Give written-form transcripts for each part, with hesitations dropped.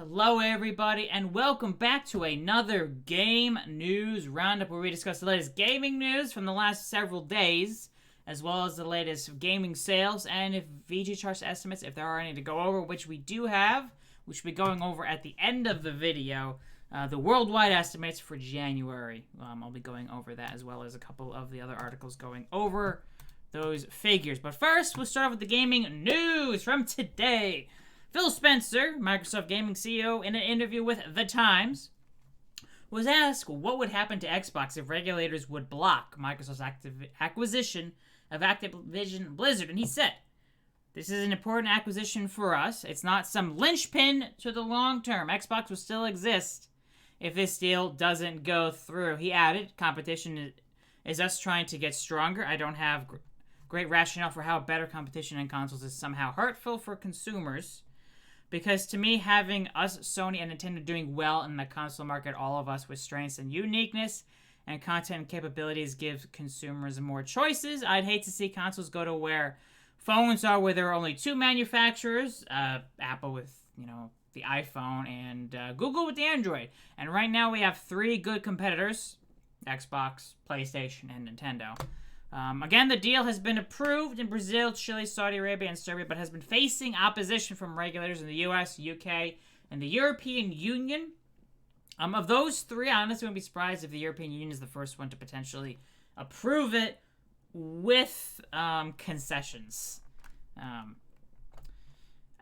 Hello everybody and welcome back to another Game News Roundup where we discuss the latest gaming news from the last several days, as well as the latest gaming sales and if VGChartz estimates, if there are any to go over, which we do have, which we'll be going over at the end of the video, the worldwide estimates for January. I'll be going over that as well as a couple of the other articles going over those figures. But first, we'll start off with the gaming news from today. Phil Spencer, Microsoft Gaming CEO, in an interview with The Times, was asked what would happen to Xbox if regulators would block Microsoft's acquisition of Activision Blizzard. And he said, "This is an important acquisition for us. It's not some linchpin to the long term. Xbox will still exist if this deal doesn't go through." He added, "Competition is us trying to get stronger. I don't have great rationale for how better competition in consoles is somehow hurtful for consumers. Because to me, having us, Sony, and Nintendo doing well in the console market, all of us with strengths and uniqueness and content and capabilities give consumers more choices. I'd hate to see consoles go to where phones are, where there are only two manufacturers, Apple with, the iPhone and Google with the Android. And right now we have three good competitors, Xbox, PlayStation, and Nintendo. Again, the deal has been approved in Brazil, Chile, Saudi Arabia, and Serbia, but has been facing opposition from regulators in the US, UK, and the European Union. Of those three, I honestly wouldn't be surprised if the European Union is the first one to potentially approve it with concessions.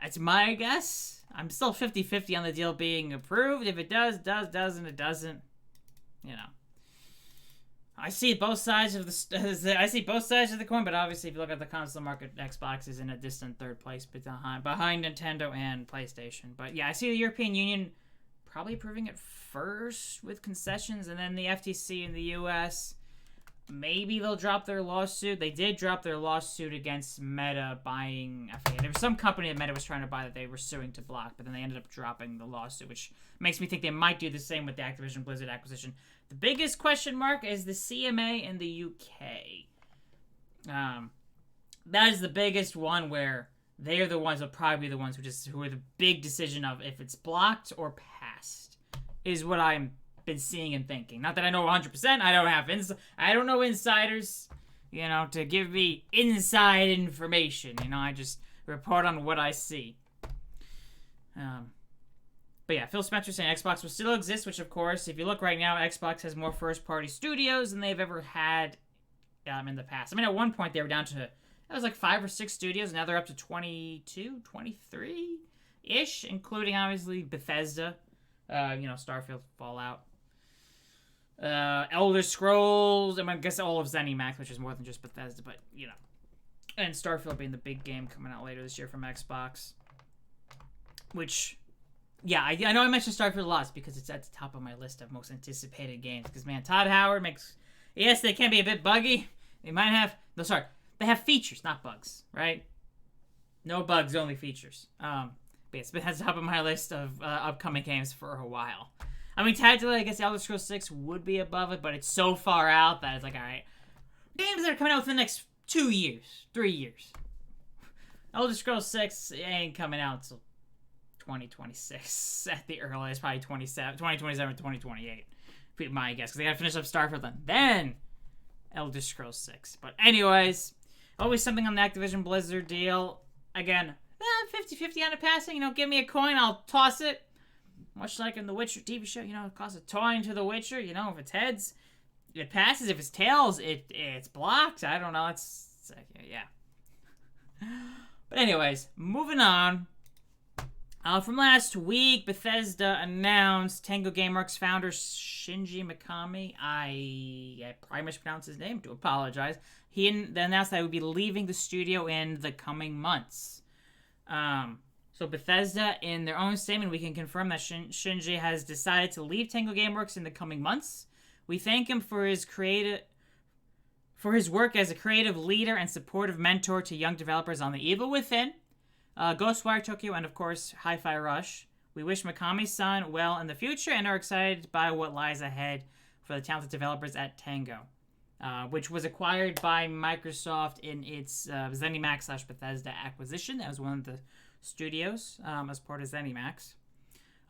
That's my guess. I'm still 50-50 on the deal being approved. If it doesn't, it doesn't. I see both sides of the coin, but obviously, if you look at the console market, Xbox is in a distant third place behind Nintendo and PlayStation. But yeah, I see the European Union probably approving it first with concessions, and then the FTC in the US. Maybe they'll drop their lawsuit. They did drop their lawsuit against Meta buying, I forget, there was some company that Meta was trying to buy that they were suing to block, but then they ended up dropping the lawsuit, which makes me think they might do the same with the Activision Blizzard acquisition. The biggest question mark is the CMA in the UK. That is the biggest one where they are the ones, will probably be the ones who are the big decision of if it's blocked or passed, is what I'm been seeing and thinking. Not that I know 100%. I don't know insiders, to give me inside information. I just report on what I see. But yeah, Phil Spencer saying Xbox will still exist, which of course, if you look right now, Xbox has more first-party studios than they've ever had in the past. I mean, at one point they were down to, it was like 5 or 6 studios. Now they're up to 22, 23-ish, including obviously Bethesda, Starfield, Fallout. Elder Scrolls, I guess all of ZeniMax, which is more than just Bethesda, but, and Starfield being the big game coming out later this year from Xbox, which, yeah, I know I mentioned Starfield a lot because it's at the top of my list of most anticipated games, because, man, Todd Howard makes, yes, they can be a bit buggy, they have features, not bugs, right? No bugs, only features, but it's been at the top of my list of upcoming games for a while. I mean, technically, I guess Elder Scrolls 6 would be above it, but it's so far out that it's like, alright, games that are coming out within the next 2 years, 3 years. Elder Scrolls 6 ain't coming out until 2026 at the earliest, probably 2027, 2028, my guess, because they gotta finish up Starfield then Elder Scrolls 6. But anyways, always something on the Activision Blizzard deal. Again, 50-50 on the passing, give me a coin, I'll toss it. Much like in the Witcher TV show, it costs a coin to the Witcher. If it's heads, it passes. If it's tails, it's blocked. I don't know. It's yeah. But anyways, moving on. From last week, Bethesda announced Tango Gameworks founder Shinji Mikami. I probably mispronounced his name. Do apologize. He announced that he would be leaving the studio in the coming months. So Bethesda, in their own statement, we can confirm that Shinji has decided to leave Tango Gameworks in the coming months. We thank him for his work as a creative leader and supportive mentor to young developers on The Evil Within, Ghostwire Tokyo, and of course, Hi-Fi Rush. We wish Mikami-san well in the future and are excited by what lies ahead for the talented developers at Tango, which was acquired by Microsoft in its ZeniMax/Bethesda acquisition. That was one of the studios as part of ZeniMax.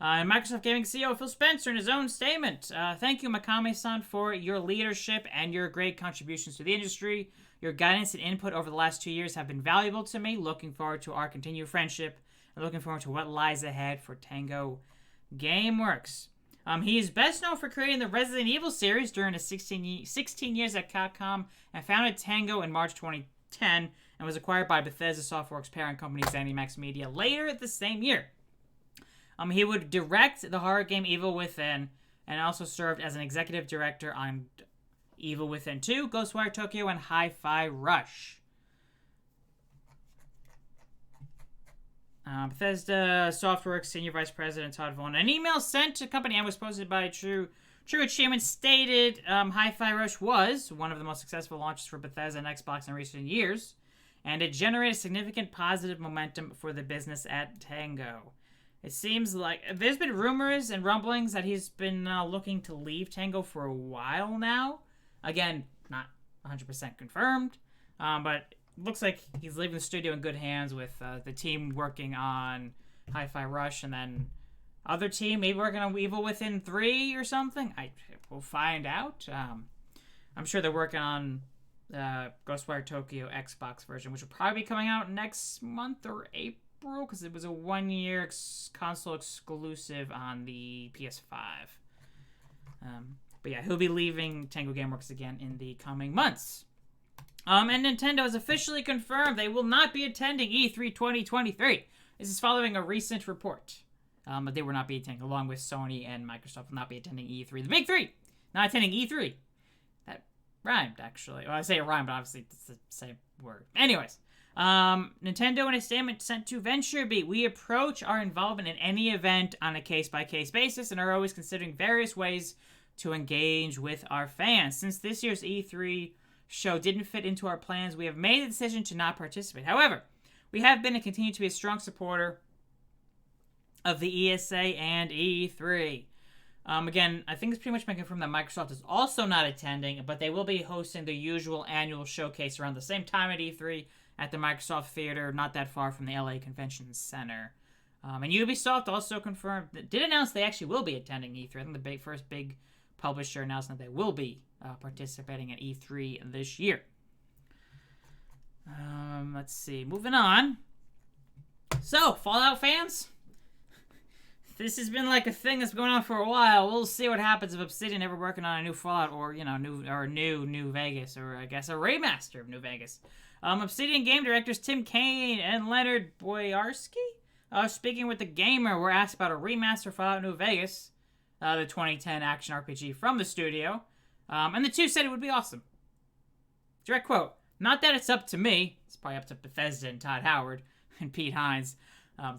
And Microsoft Gaming CEO Phil Spencer in his own statement, thank you, Mikami-san, for your leadership and your great contributions to the industry. Your guidance and input over the last 2 years have been valuable to me. Looking forward to our continued friendship and looking forward to what lies ahead for Tango Gameworks. He is best known for creating the Resident Evil series during his 16 years at Capcom and founded Tango in March 2010 and was acquired by Bethesda Softworks parent company ZeniMax Media later the same year. He would direct the horror game Evil Within and also served as an executive director on Evil Within 2, Ghostwire Tokyo, and Hi-Fi Rush. Bethesda Softworks Senior Vice President Todd Vaughn. An email sent to the company and was posted by True Achievement stated Hi-Fi Rush was one of the most successful launches for Bethesda and Xbox in recent years, and it generated significant positive momentum for the business at Tango. It seems like there's been rumors and rumblings that he's been looking to leave Tango for a while now. Again, not 100% confirmed, but it looks like he's leaving the studio in good hands with the team working on Hi-Fi Rush and then other team maybe working on Evil Within 3 or something. We'll find out. I'm sure they're working on Ghostwire Tokyo Xbox version, which will probably be coming out next month or April, because it was a 1-year console exclusive on the PS5. But yeah, he'll be leaving Tango Gameworks again in the coming months. And Nintendo has officially confirmed they will not be attending E3 2023. This is following a recent report. But they will not be attending, along with Sony and Microsoft will not be attending E3. The big three, not attending E3. That rhymed, actually. Well, I say it rhymed, but obviously it's the same word. Anyways. Nintendo in a statement sent to VentureBeat, we approach our involvement in any event on a case-by-case basis and are always considering various ways to engage with our fans. Since this year's E3 show didn't fit into our plans, we have made the decision to not participate. However, we have been and continue to be a strong supporter of the ESA and E3. Again, I think it's pretty much been confirmed that Microsoft is also not attending, but they will be hosting the usual annual showcase around the same time at E3 at the Microsoft Theater, not that far from the LA Convention Center. And Ubisoft also confirmed, did announce they actually will be attending E3. I think the first big publisher announced that they will be participating at E3 this year. Let's see, moving on. So, Fallout fans, this has been like a thing that's going on for a while. We'll see what happens if Obsidian ever working on a new Fallout or, New Vegas, or I guess a remaster of New Vegas. Obsidian game directors Tim Kaine and Leonard Boyarsky, speaking with The Gamer, were asked about a remaster of Fallout New Vegas, the 2010 action RPG from the studio, and the two said it would be awesome. Direct quote, not that it's up to me, it's probably up to Bethesda and Todd Howard and Pete Hines,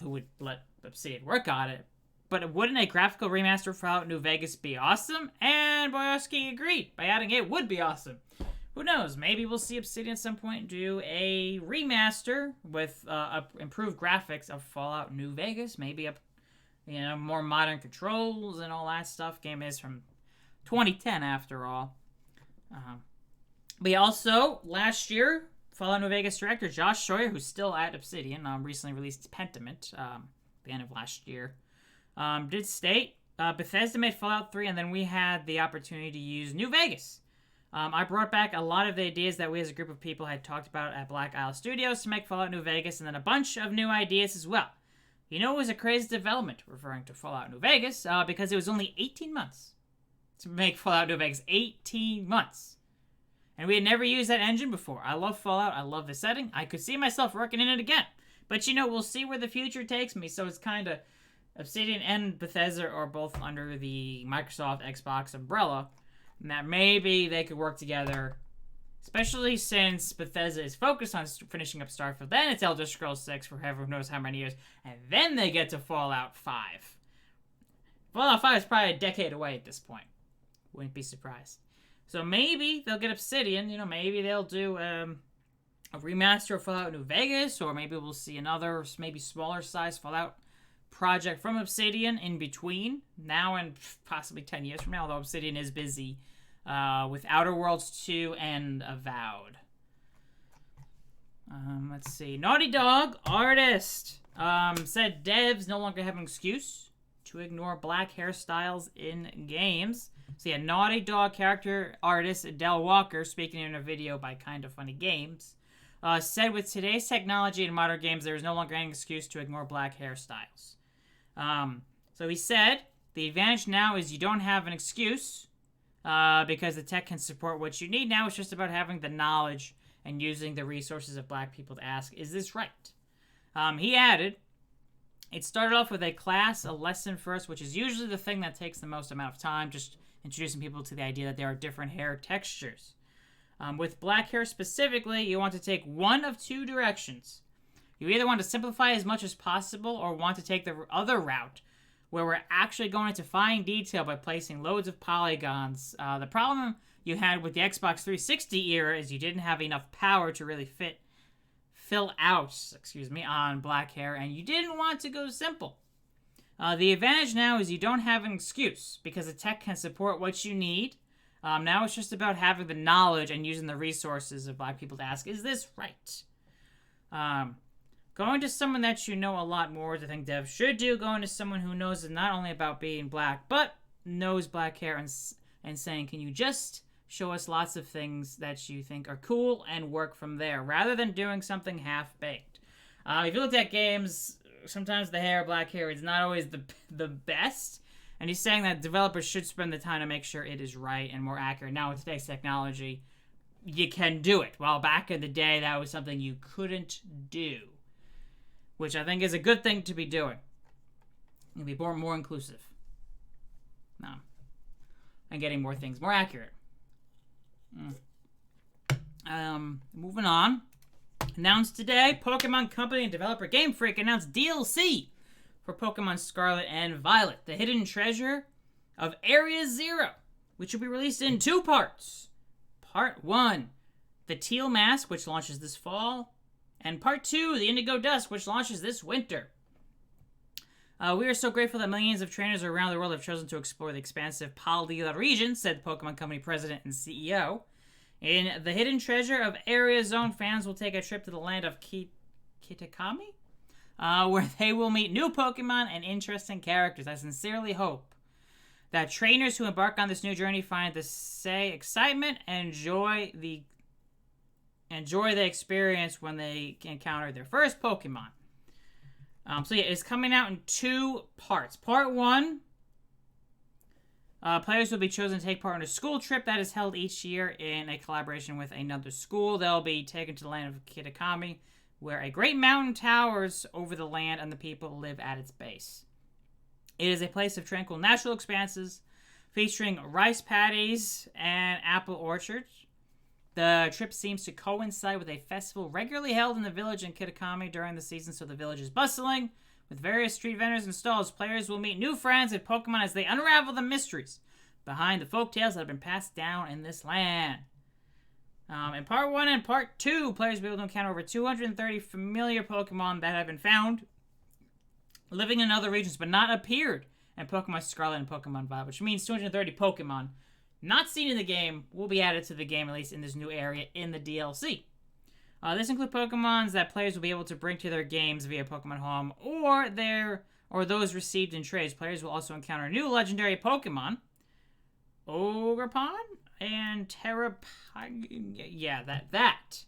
who would let Obsidian work on it, but wouldn't a graphical remaster of Fallout New Vegas be awesome? And Boyarsky agreed by adding it would be awesome. Who knows? Maybe we'll see Obsidian at some point do a remaster with improved graphics of Fallout New Vegas. Maybe more modern controls and all that stuff. Game is from 2010 after all. But also, last year, Fallout New Vegas director Josh Schreier, who's still at Obsidian, recently released Pentiment the end of last year, did state, Bethesda made Fallout 3 and then we had the opportunity to use New Vegas. I brought back a lot of the ideas that we as a group of people had talked about at Black Isle Studios to make Fallout New Vegas, and then a bunch of new ideas as well. It was a crazy development, referring to Fallout New Vegas, because it was only 18 months to make Fallout New Vegas. 18 months. And we had never used that engine before. I love Fallout. I love the setting. I could see myself working in it again. But, we'll see where the future takes me. So it's kind of Obsidian and Bethesda are both under the Microsoft Xbox umbrella. And that maybe they could work together, especially since Bethesda is focused on finishing up Starfield. Then it's Elder Scrolls 6 for who knows how many years. And then they get to Fallout 5. Fallout 5 is probably a decade away at this point. Wouldn't be surprised. So maybe they'll get Obsidian. Maybe they'll do a remaster of Fallout New Vegas. Or maybe we'll see another, maybe smaller size Fallout project from Obsidian in between now and possibly 10 years from now. Although Obsidian is busy with Outer Worlds 2 and Avowed. Let's see. Naughty Dog artist said devs no longer have an excuse to ignore black hairstyles in games. So yeah, Naughty Dog character artist Del Walker, speaking in a video by Kinda Funny Games, said with today's technology in modern games, there is no longer any excuse to ignore black hairstyles. So he said, the advantage now is you don't have an excuse because the tech can support what you need. Now it's just about having the knowledge and using the resources of black people to ask, is this right? He added, it started off with a class, a lesson first, which is usually the thing that takes the most amount of time, just introducing people to the idea that there are different hair textures. With black hair specifically, you want to take one of two directions. You either want to simplify as much as possible or want to take the other route, where we're actually going to fine detail by placing loads of polygons. The problem you had with the Xbox 360 era is you didn't have enough power to really fill out on black hair, and you didn't want to go simple. The advantage now is you don't have an excuse, because the tech can support what you need. Now it's just about having the knowledge and using the resources of black people to ask, is this right? Going to someone that you know a lot more, I think devs should do. Going to someone who knows not only about being black, but knows black hair, and saying, can you just show us lots of things that you think are cool and work from there, rather than doing something half-baked. If you looked at games, sometimes the hair, black hair, is not always the best. And he's saying that developers should spend the time to make sure it is right and more accurate. Now, with today's technology, you can do it. While back in the day, that was something you couldn't do. Which I think is a good thing to be doing. It'll be more inclusive. No. And getting more things more accurate. Moving on. Announced today, Pokemon Company and developer Game Freak announced DLC for Pokemon Scarlet and Violet, the hidden treasure of Area Zero, which will be released in 2 parts. Part 1, the Teal Mask, which launches this fall, and Part 2, the Indigo Dusk, which launches this winter. We are so grateful that millions of trainers around the world have chosen to explore the expansive Paldea region, said the Pokemon Company president and CEO. In the hidden treasure of Area Zone, fans will take a trip to the land of Kitakami, where they will meet new Pokemon and interesting characters. I sincerely hope that trainers who embark on this new journey find the excitement and enjoy the experience when they encounter their first Pokemon. So yeah, it's coming out in 2 parts. Part 1, players will be chosen to take part in a school trip that is held each year in a collaboration with another school. They'll be taken to the land of Kitakami, where a great mountain towers over the land and the people live at its base. It is a place of tranquil natural expanses, featuring rice paddies and apple orchards. The trip seems to coincide with a festival regularly held in the village in Kitakami during the season, so the village is bustling with various street vendors and stalls. Players will meet new friends and Pokemon as they unravel the mysteries behind the folktales that have been passed down in this land. In Part 1 and Part 2, players will be able to encounter over 230 familiar Pokemon that have been found living in other regions but not appeared in Pokemon Scarlet and Pokemon Violet, which means 230 Pokemon not seen in the game will be added to the game, at least in this new area in the DLC. This includes Pokemons that players will be able to bring to their games via Pokemon Home or those received in trades. Players will also encounter new legendary Pokemon, Ogerpon and Terrapon. Yeah, that.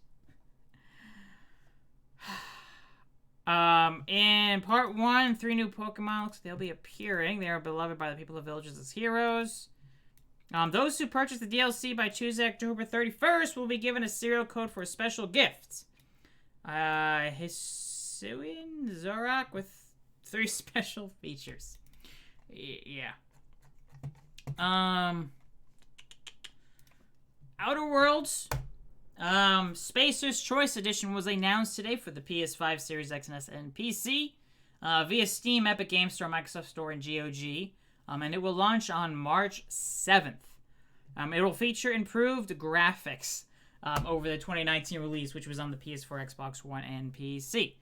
In Part 1, 3 new Pokemon looks like they'll be appearing. They are beloved by the people of villages as heroes. Those who purchase the DLC by Tuesday, October 31st, will be given a serial code for a special gift. Hisuian Zorak with 3 special features. Yeah. Outer Worlds. Spacer's Choice Edition was announced today for the PS5, Series X and S, and PC via Steam, Epic Games Store, Microsoft Store, and GOG. And it will launch on March 7th. It will feature improved graphics over the 2019 release, which was on the PS4, Xbox One, and PC.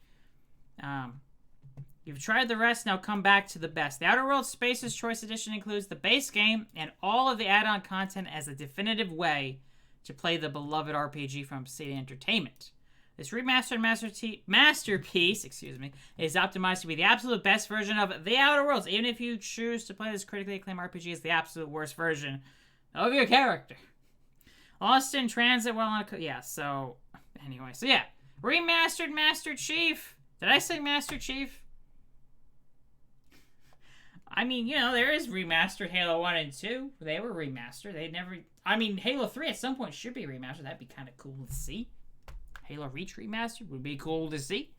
You've tried the rest, now come back to the best. The Outer Worlds Spacer's Choice Edition includes the base game and all of the add-on content as a definitive way to play the beloved RPG from Obsidian Entertainment. This remastered masterpiece, is optimized to be the absolute best version of The Outer Worlds, even if you choose to play this critically acclaimed RPG as the absolute worst version of your character. Lost in transit while on remastered Master Chief. Did I say Master Chief? I mean, there is remastered Halo 1 and 2. They were remastered. Halo 3 at some point should be remastered. That'd be kind of cool to see. Halo Reach remastered would be cool to see.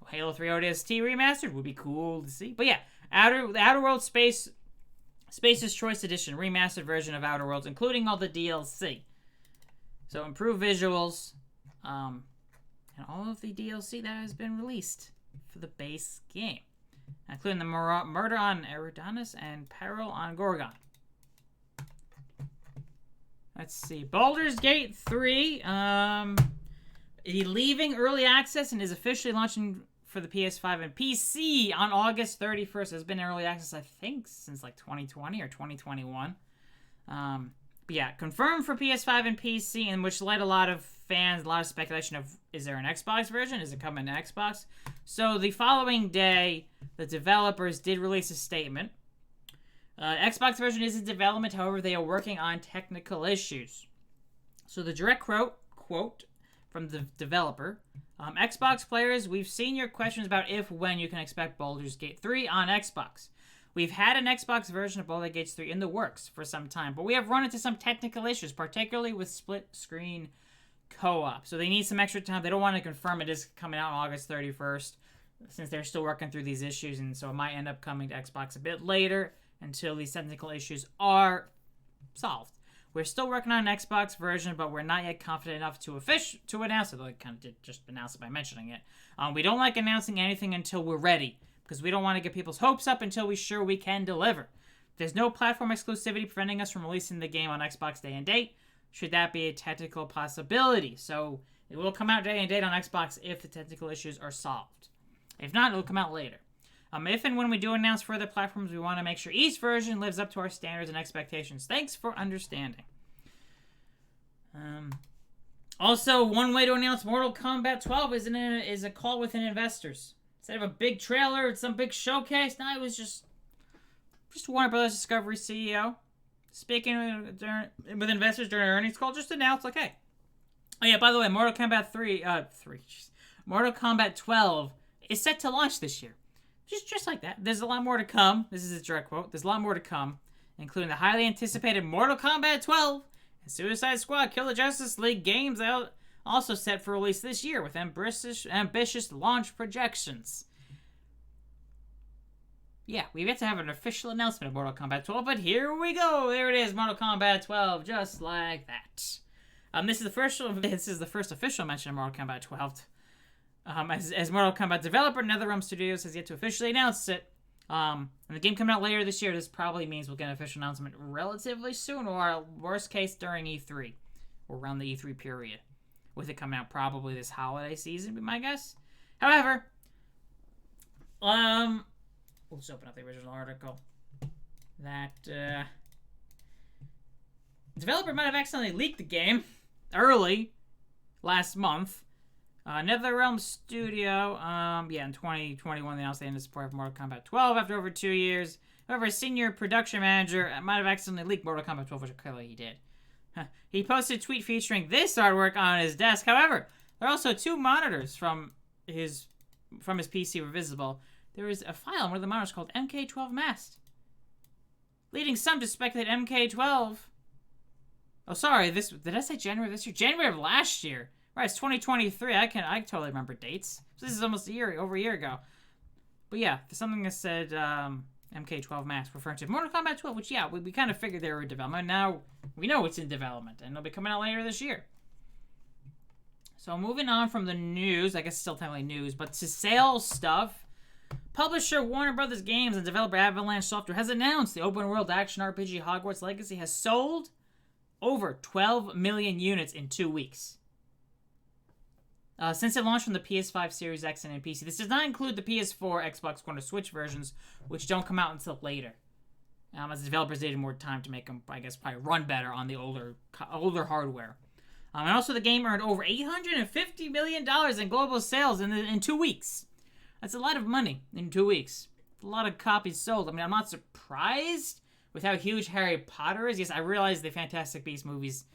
Halo 3 ODST remastered would be cool to see. But yeah, Outer Worlds Space's Choice Edition, remastered version of Outer Worlds, including all the DLC. So improved visuals, and all of the DLC that has been released for the base game, including the Murder on Eridanus and Peril on Gorgon. Let's see. Baldur's Gate 3, leaving early access and is officially launching for the PS5 and PC on August 31st. It's been in early access, I think, since like 2020 or 2021. But yeah, confirmed for PS5 and PC, in which led a lot of fans, a lot of speculation of, is there an Xbox version? Is it coming to Xbox? So the following day, the developers did release a statement. Xbox version is in development, however, they are working on technical issues. So the direct quote from the developer, Xbox players, we've seen your questions about when you can expect Baldur's Gate 3 on Xbox. We've had an Xbox version of Baldur's Gate 3 in the works for some time, but we have run into some technical issues, particularly with split-screen co-op. So they need some extra time. They don't want to confirm it is coming out on August 31st, since they're still working through these issues, and so it might end up coming to Xbox a bit later until these technical issues are solved. We're still working on an Xbox version, but we're not yet confident enough to announce it. They kind of did just announce it by mentioning it. We don't like announcing anything until we're ready, because we don't want to get people's hopes up until we're sure we can deliver. There's no platform exclusivity preventing us from releasing the game on Xbox day and date, should that be a technical possibility. So it will come out day and date on Xbox if the technical issues are solved. If not, it will come out later. If and when we do announce further platforms, we want to make sure each version lives up to our standards and expectations. Thanks for understanding. Also, one way to announce Mortal Kombat 12 is a call within investors. Instead of a big trailer, some big showcase, now it was just Warner Brothers Discovery CEO speaking with investors during an earnings call, just announced, like, hey. Oh yeah, by the way, Mortal Kombat 12 is set to launch this year. Just like that. There's a lot more to come. This is a direct quote. There's a lot more to come, including the highly anticipated Mortal Kombat 12 and Suicide Squad Kill the Justice League games also set for release this year with ambitious launch projections. Yeah, we've yet to have an official announcement of Mortal Kombat 12, but here we go. There it is, Mortal Kombat 12, just like that. This is the first official mention of Mortal Kombat 12. As Mortal Kombat developer, NetherRealm Studios has yet to officially announce it. And the game coming out later this year, this probably means we'll get an official announcement relatively soon, or worst case during E3, or around the E3 period. With it coming out probably this holiday season, be my guess. However, we'll just open up the original article. That developer might have accidentally leaked the game early last month. NetherRealm Studio, in 2021, they announced they ended support of Mortal Kombat 12 after over 2 years. However, a senior production manager might have accidentally leaked Mortal Kombat 12, which clearly he did. He posted a tweet featuring this artwork on his desk. However, there are also two monitors from his PC were visible. There is a file on one of the monitors called MK12 Mast, leading some to speculate MK12. Oh, sorry, did I say January of this year? January of last year. Right, it's 2023. I totally remember dates. So this is almost over a year ago. But yeah, there's something that said MK12 Max referring to Mortal Kombat 12, which, yeah, we kind of figured they were in development. Now we know it's in development, and it'll be coming out later this year. So moving on from the news, I guess still technically news, but to sales stuff, publisher Warner Brothers Games and developer Avalanche Software has announced the open-world action RPG Hogwarts Legacy has sold over 12 million units in 2 weeks. Since it launched from the PS5, Series X, and PC. This does not include the PS4, Xbox One, or Switch versions, which don't come out until later. As the developers needed more time to make them, I guess, probably run better on the older hardware. And also the game earned over $850 million in global sales in 2 weeks. That's a lot of money in 2 weeks. A lot of copies sold. I mean, I'm not surprised with how huge Harry Potter is. Yes, I realize the Fantastic Beasts movies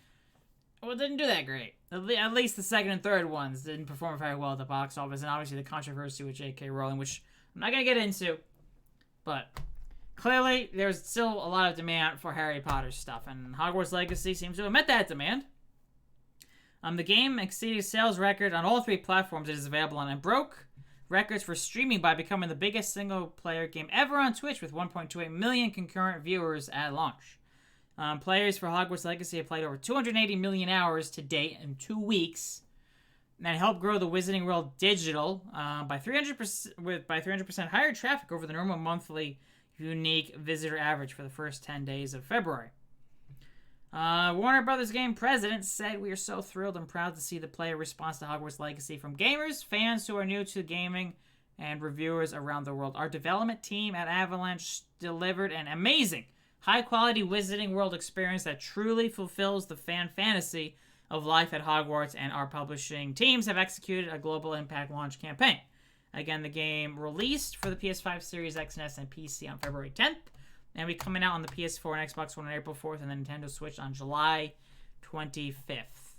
didn't do that great. At least the second and third ones didn't perform very well at the box office, and obviously the controversy with J.K. Rowling, which I'm not going to get into, but clearly there's still a lot of demand for Harry Potter stuff, and Hogwarts Legacy seems to have met that demand. The game exceeded sales record on all 3 platforms it is available on, and broke records for streaming by becoming the biggest single-player game ever on Twitch with 1.28 million concurrent viewers at launch. Players for Hogwarts Legacy have played over 280 million hours to date in 2 weeks, and helped grow the Wizarding World digital by 300% higher traffic over the normal monthly unique visitor average for the first 10 days of February. Warner Brothers game president said, "We are so thrilled and proud to see the player response to Hogwarts Legacy from gamers, fans who are new to gaming, and reviewers around the world. Our development team at Avalanche delivered an amazing, high-quality Wizarding World experience that truly fulfills the fan fantasy of life at Hogwarts, and our publishing teams have executed a global impact launch campaign." Again, the game released for the PS5, Series X and S, and PC on February 10th. And will be coming out on the PS4 and Xbox One on April 4th, and the Nintendo Switch on July 25th.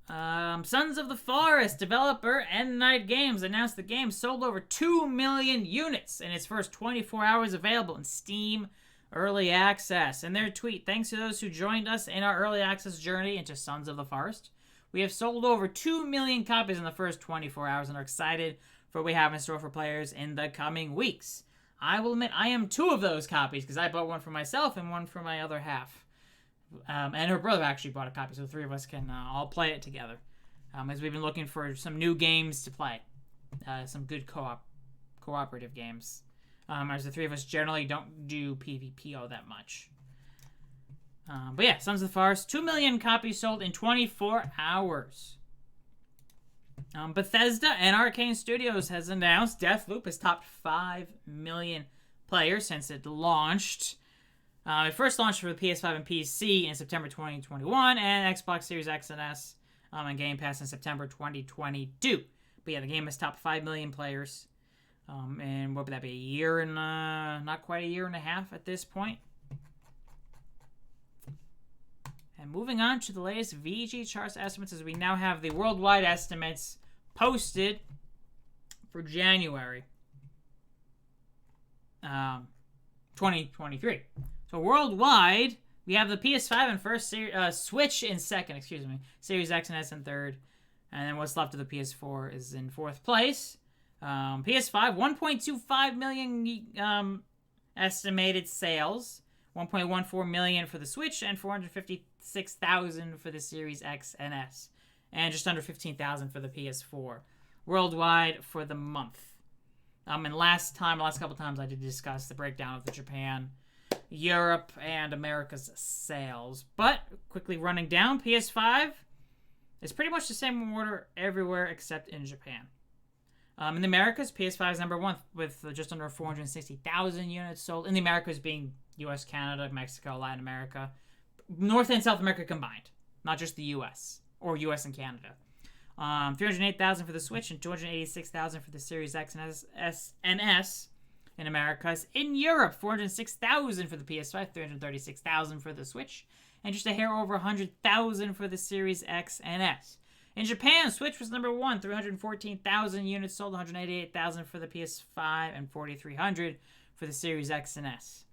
Sons of the Forest developer Endnight Games announced the game sold over 2 million units in its first 24 hours available in Steam Early Access. In their tweet, "Thanks to those who joined us in our early access journey into Sons of the Forest. We have sold over 2 million copies in the first 24 hours and are excited for what we have in store for players in the coming weeks. I will admit I am 2 of those copies because I bought one for myself and one for my other half. And her brother actually bought a copy, so the 3 of us can all play it together. As we've been looking for some new games to play. Some good cooperative games. As the 3 of us generally don't do PvP all that much. But yeah, Sons of the Forest, 2 million copies sold in 24 hours. Bethesda and Arcane Studios has announced Deathloop has topped 5 million players since it launched. It first launched for the PS5 and PC in September 2021, and Xbox Series X and S and Game Pass in September 2022. But yeah, the game has topped 5 million players. And what would that be? A year and not quite a year and a half at this point. And moving on to the latest VGChartz estimates, as we now have the worldwide estimates posted for January 2023. So worldwide, we have the PS5 in first, Switch in second, Series X and S in third, and then what's left of the PS4 is in fourth place. PS5, 1.25 million estimated sales, 1.14 million for the Switch, and 456,000 for the Series X and S, and just under 15,000 for the PS4 worldwide for the month. And last couple times I did discuss the breakdown of the Japan, Europe, and America's sales. But quickly running down, PS5 is pretty much the same order everywhere except in Japan. In the Americas, PS5 is number 1 with just under 460,000 units sold. In the Americas being US, Canada, Mexico, Latin America, North and South America combined, not just the US or US and Canada. 308,000 for the Switch and 286,000 for the Series X and S in Americas. In Europe, 406,000 for the PS5, 336,000 for the Switch, and just a hair over 100,000 for the Series X and S. In Japan, Switch was number 1, 314,000 units sold, 188,000 for the PS5, and 4,300 for the Series X and S.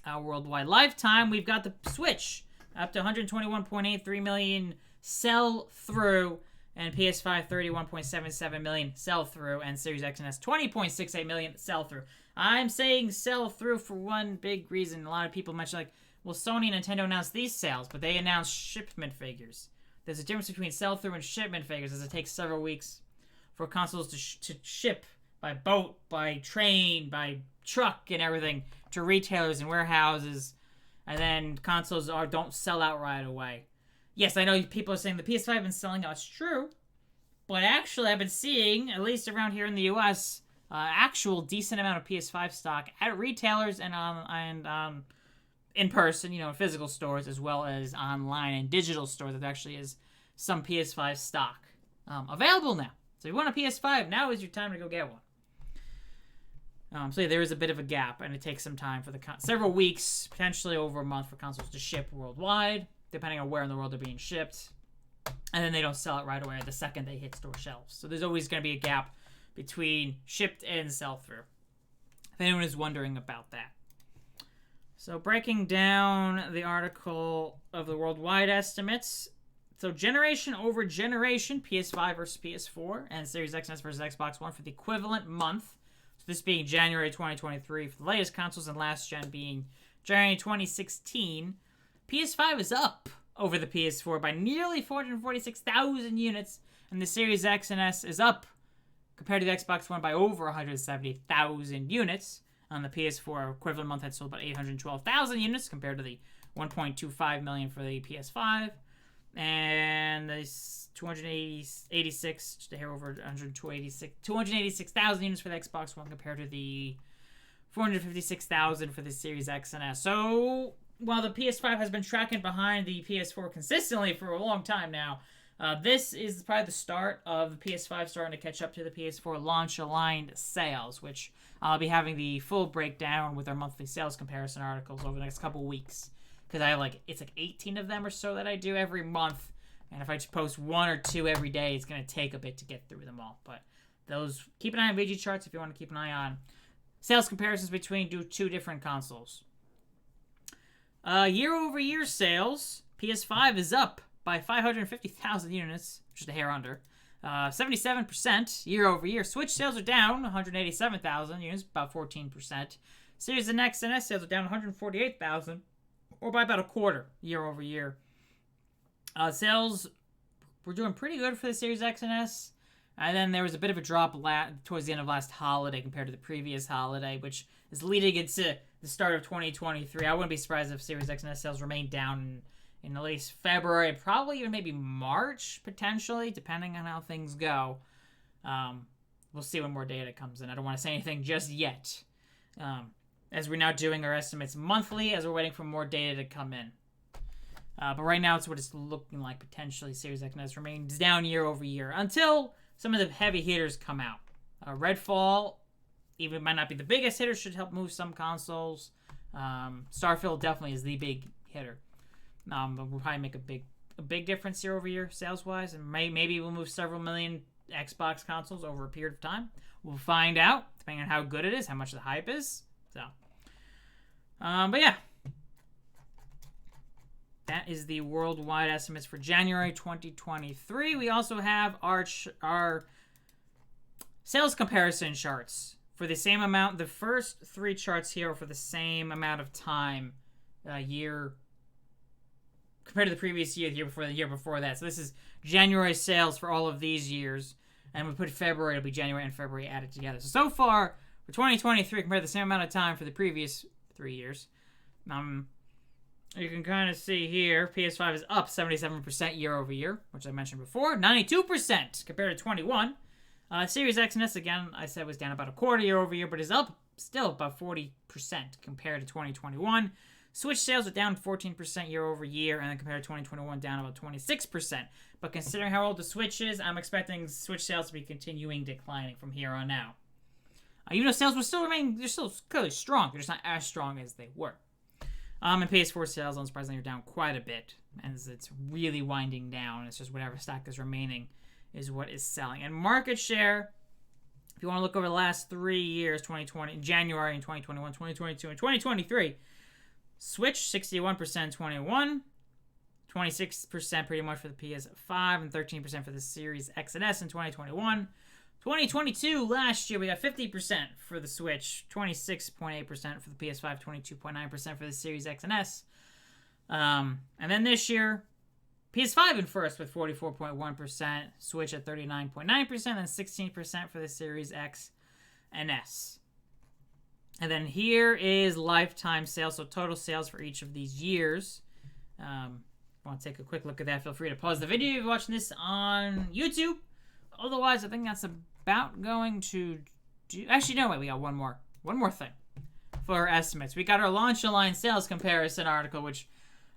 Worldwide lifetime, we've got the Switch up to 121.83 million sell-through, and PS5 31.77 million sell-through, and Series X and S 20.68 million sell-through. I'm saying sell-through for one big reason. A lot of people mention, like, well, Sony and Nintendo announced these sales, but they announced shipment figures. There's a difference between sell-through and shipment figures, as it takes several weeks for consoles to ship by boat, by train, by truck, and everything to retailers and warehouses, and then consoles don't sell out right away. Yes, I know people are saying the PS5 has been selling out. It's true, but actually I've been seeing, at least around here in the US, actual decent amount of PS5 stock at retailers and in person, in physical stores, as well as online and digital stores. There actually is some PS5 stock available now. So if you want a PS5, now is your time to go get one. So yeah, there is a bit of a gap, and it takes some time for several weeks, potentially over a month, for consoles to ship worldwide, depending on where in the world they're being shipped. And then they don't sell it right away the second they hit store shelves. So there's always going to be a gap between shipped and sell-through, if anyone is wondering about that. So breaking down the article of the worldwide estimates. So generation over generation, PS5 versus PS4, and Series X and S versus Xbox One for the equivalent month. So this being January 2023 for the latest consoles, and last gen being January 2016. PS5 is up over the PS4 by nearly 446,000 units, and the Series X and S is up compared to the Xbox One by over 170,000 units. On the PS4 equivalent month had sold about 812,000 units compared to the 1.25 million for the PS5. And the 286, just a hair over 286,000 units for the Xbox One compared to the 456,000 for the Series X and S. So while the PS5 has been tracking behind the PS4 consistently for a long time now, this is probably the start of the PS5 starting to catch up to the PS4 launch-aligned sales, which I'll be having the full breakdown with our monthly sales comparison articles over the next couple weeks. Because I have it's 18 of them or so that I do every month. And if I just post 1 or 2 every day, it's going to take a bit to get through them all. But those, keep an eye on VGChartz if you want to keep an eye on sales comparisons between two different consoles. Year-over-year sales, PS5 is up by 550,000 units, just a hair under. 77% year-over-year. Switch sales are down 187,000 units, about 14%. Series X and S sales are down 148,000, or by about a quarter year-over-year. Sales were doing pretty good for the Series X and S. And then there was a bit of a drop towards the end of last holiday compared to the previous holiday, which is leading into the start of 2023. I wouldn't be surprised if Series X and S sales remain down in at least February, probably even maybe March, potentially, depending on how things go. We'll see when more data comes in. I don't want to say anything just yet, as we're now doing our estimates monthly, as we're waiting for more data to come in. But right now, it's what it's looking like. Potentially, Series X and S remains down year over year until some of the heavy hitters come out. Redfall, even might not be the biggest hitter, should help move some consoles. Starfield definitely is the big hitter. But we'll probably make a big difference year over year sales wise, and maybe we'll move several million Xbox consoles over a period of time. We'll find out depending on how good it is, how much the hype is. So, but yeah, that is the worldwide estimates for January 2023. We also have our sales comparison charts for the same amount. The first 3 charts here are for the same amount of time, year compared to the previous year, the year before that. So this is January sales for all of these years, and we put February, it'll be January and February added together. So far for 2023, compared to the same amount of time for the previous 3 years, you can kind of see here, PS5 is up 77% year over year, which I mentioned before, 92% compared to 21. Series X and S, again, I said was down about a quarter year over year, but is up still about 40% compared to 2021. Switch sales are down 14% year over year, and then compared to 2021, down about 26%. But considering how old the Switch is, I'm expecting Switch sales to be continuing declining from here on out. Even though sales will still remain, they're still clearly strong. They're just not as strong as they were. And PS4 sales, unsurprisingly, are down quite a bit, as it's really winding down. It's just whatever stock is remaining is what is selling. And market share, if you want to look over the last 3 years, 2020, January in 2021, 2022, and 2023, Switch, 61% 21, 26% pretty much for the PS5, and 13% for the Series X and S in 2021. 2022, last year, we got 50% for the Switch, 26.8% for the PS5, 22.9% for the Series X and S. And then this year, PS5 in first with 44.1%, Switch at 39.9%, and 16% for the Series X and S. And then here is lifetime sales, so total sales for each of these years. If you want to take a quick look at that, feel free to pause the video if you're watching this on YouTube. Otherwise, I think that's about going to do... Actually, no, wait, we got one more thing. for estimates. We got our launch line sales comparison article, which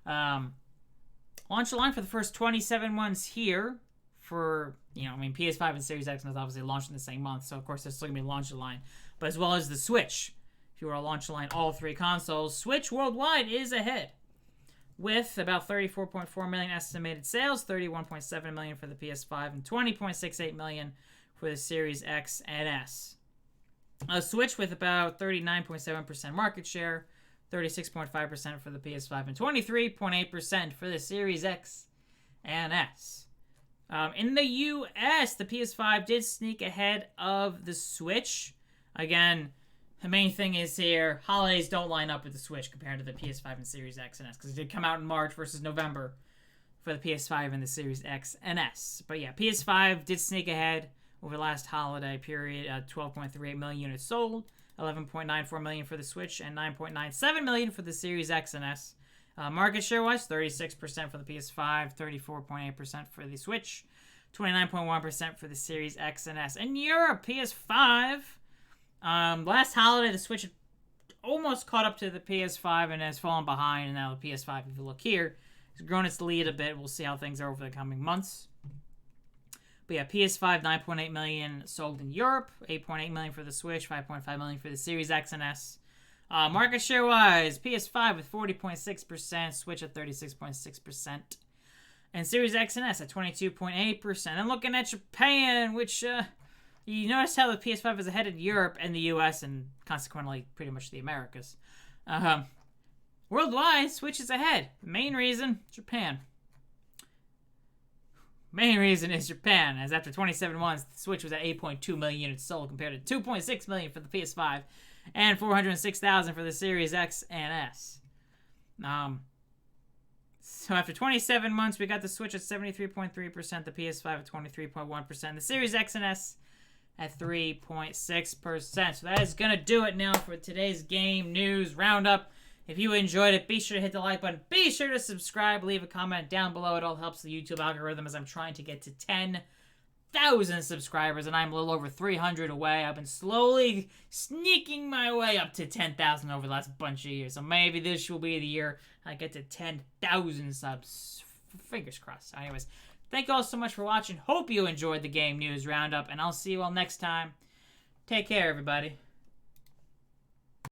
launch line for the first 27 months here for, PS5 and Series X is obviously launched in the same month, so of course there's still going to be launch line, but as well as the Switch. If you were to launch line all three consoles, Switch worldwide is ahead with about 34.4 million estimated sales, 31.7 million for the PS5, and 20.68 million for the Series X and S. A Switch with about 39.7% market share, 36.5% for the PS5, and 23.8% for the Series X and S. In the US, the PS5 did sneak ahead of the Switch. Again, the main thing is here, holidays don't line up with the Switch compared to the PS5 and Series X and S, because it did come out in March versus November for the PS5 and the Series X and S. But yeah, PS5 did sneak ahead over the last holiday period, 12.38 million units sold, 11.94 million for the Switch, and 9.97 million for the Series X and S. Market share-wise, 36% for the PS5, 34.8% for the Switch, 29.1% for the Series X and S. In Europe, PS5, last holiday, the Switch had almost caught up to the PS5 and has fallen behind, and now the PS5, if you look here, has grown its lead a bit. We'll see how things are over the coming months. But yeah, PS5, 9.8 million sold in Europe, 8.8 million for the Switch, 5.5 million for the Series X and S. Market share-wise, PS5 with 40.6%, Switch at 36.6%, and Series X and S at 22.8%. And looking at Japan, which, you notice how the PS5 is ahead in Europe and the US, and consequently pretty much the Americas. Worldwide, Switch is ahead. Main reason, Japan. Main reason is Japan, as after 27 months, the Switch was at 8.2 million units sold compared to 2.6 million for the PS5 and 406,000 for the Series X and S. So after 27 months, we got the Switch at 73.3%, the PS5 at 23.1%, the Series X and S at 3.6%. So that is going to do it now for today's Game News Roundup. If you enjoyed it, be sure to hit the like button. Be sure to subscribe. Leave a comment down below. It all helps the YouTube algorithm as I'm trying to get to 10,000 subscribers, and I'm a little over 300 away. I've been slowly sneaking my way up to 10,000 over the last bunch of years. So maybe this will be the year I get to 10,000 subs. Fingers crossed. Anyways, thank you all so much for watching. Hope you enjoyed the Game News Roundup, and I'll see you all next time. Take care, everybody.